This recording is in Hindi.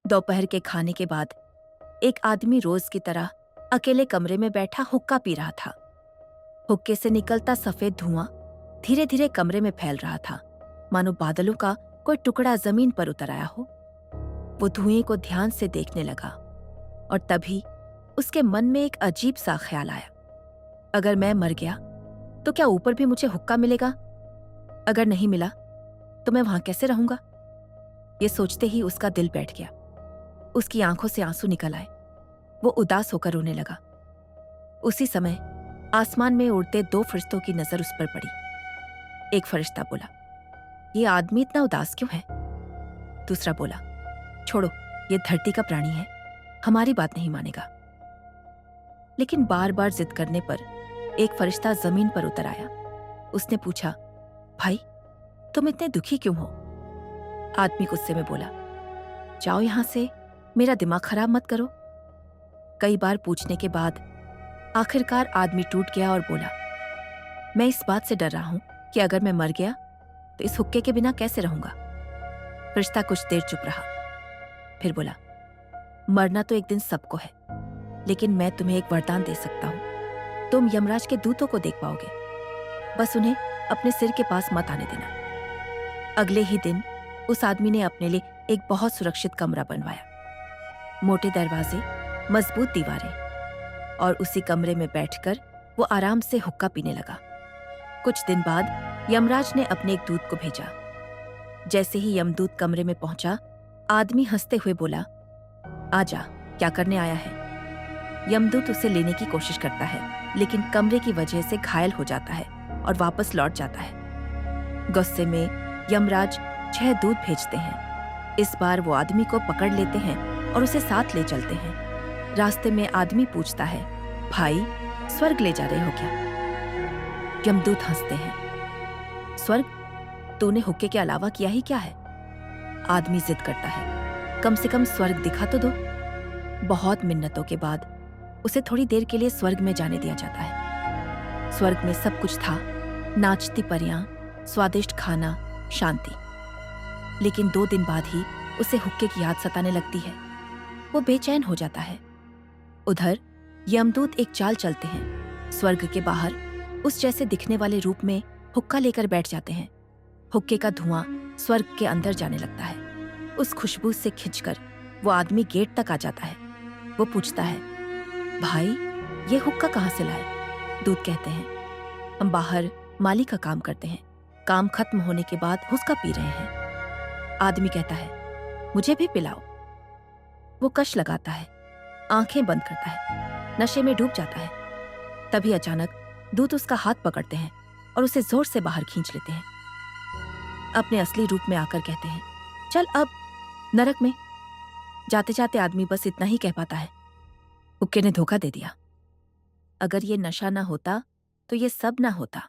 दोपहर के खाने के बाद एक आदमी रोज की तरह अकेले कमरे में बैठा हुक्का पी रहा था। हुक्के से निकलता सफेद धुआं धीरे धीरे कमरे में फैल रहा था, मानो बादलों का कोई टुकड़ा जमीन पर उतर आया हो। वो धुएं को ध्यान से देखने लगा और तभी उसके मन में एक अजीब सा ख्याल आया। अगर मैं मर गया तो क्या ऊपर भी मुझे हुक्का मिलेगा? अगर नहीं मिला तो मैं वहां कैसे रहूंगा? ये सोचते ही उसका दिल बैठ गया। उसकी आंखों से आंसू निकल आए। वो उदास होकर रोने लगा। उसी समय आसमान में उड़ते दो फरिश्तों की नजर उस पर पड़ी। एक फरिश्ता बोला, ये आदमी इतना उदास क्यों है? दूसरा बोला, छोड़ो, ये धरती का प्राणी है, हमारी बात नहीं मानेगा। लेकिन बार बार जिद करने पर एक फरिश्ता जमीन पर उतर आया। उसने पूछा, भाई तुम इतने दुखी क्यों हो? आदमी गुस्से में बोला, जाओ यहां से, मेरा दिमाग खराब मत करो। कई बार पूछने के बाद आखिरकार आदमी टूट गया और बोला, मैं इस बात से डर रहा हूं कि अगर मैं मर गया तो इस हुक्के के बिना कैसे रहूंगा। फरिश्ता कुछ देर चुप रहा, फिर बोला, मरना तो एक दिन सबको है, लेकिन मैं तुम्हें एक वरदान दे सकता हूं। तुम यमराज के दूतों को देख पाओगे, बस उन्हें अपने सिर के पास मत आने देना। अगले ही दिन उस आदमी ने अपने लिए एक बहुत सुरक्षित कमरा बनवाया। मोटे दरवाजे, मजबूत दीवारें, और उसी कमरे में बैठकर वो आराम से हुक्का पीने लगा। कुछ दिन बाद यमराज ने अपने एक दूत को भेजा। जैसे ही यमदूत कमरे में पहुंचा, आदमी हंसते हुए बोला, आजा, क्या करने आया है? यमदूत उसे लेने की कोशिश करता है, लेकिन कमरे की वजह से घायल हो जाता है और वापस लौट जाता है। गुस्से में यमराज 6 दूत भेजते हैं। इस बार वो आदमी को पकड़ लेते हैं और उसे साथ ले चलते हैं। रास्ते में आदमी पूछता है, भाई स्वर्ग ले जा रहे हो क्या? यमदूत हंसते हैं, स्वर्ग? तूने हुक्के के अलावा किया ही क्या है? आदमी जिद करता है, कम से कम स्वर्ग दिखा तो दो। बहुत मिन्नतों के बाद उसे थोड़ी देर के लिए स्वर्ग में जाने दिया जाता है। स्वर्ग में सब कुछ था, नाचती परियां, स्वादिष्ट खाना, शांति। लेकिन 2 दिन बाद ही उसे हुक्के की याद सताने लगती है। वो बेचैन हो जाता है। उधर यमदूत एक चाल चलते हैं। स्वर्ग के बाहर उस जैसे दिखने वाले रूप में हुक्का लेकर बैठ जाते हैं। हुक्के का धुआं स्वर्ग के अंदर जाने लगता है। उस खुशबू से खिंचकर वो आदमी गेट तक आ जाता है। वो पूछता है, भाई ये हुक्का कहाँ से लाए? दूत कहते हैं, हम बाहर माली का काम करते हैं, काम खत्म होने के बाद हुक्का पी रहे हैं। आदमी कहता है, मुझे भी पिलाओ। वो कश लगाता है, आंखें बंद करता है, नशे में डूब जाता है। तभी अचानक दूत उसका हाथ पकड़ते हैं और उसे जोर से बाहर खींच लेते हैं। अपने असली रूप में आकर कहते हैं, चल अब नरक में। जाते जाते आदमी बस इतना ही कह पाता है, हुक्के ने धोखा दे दिया। अगर ये नशा ना होता तो ये सब ना होता।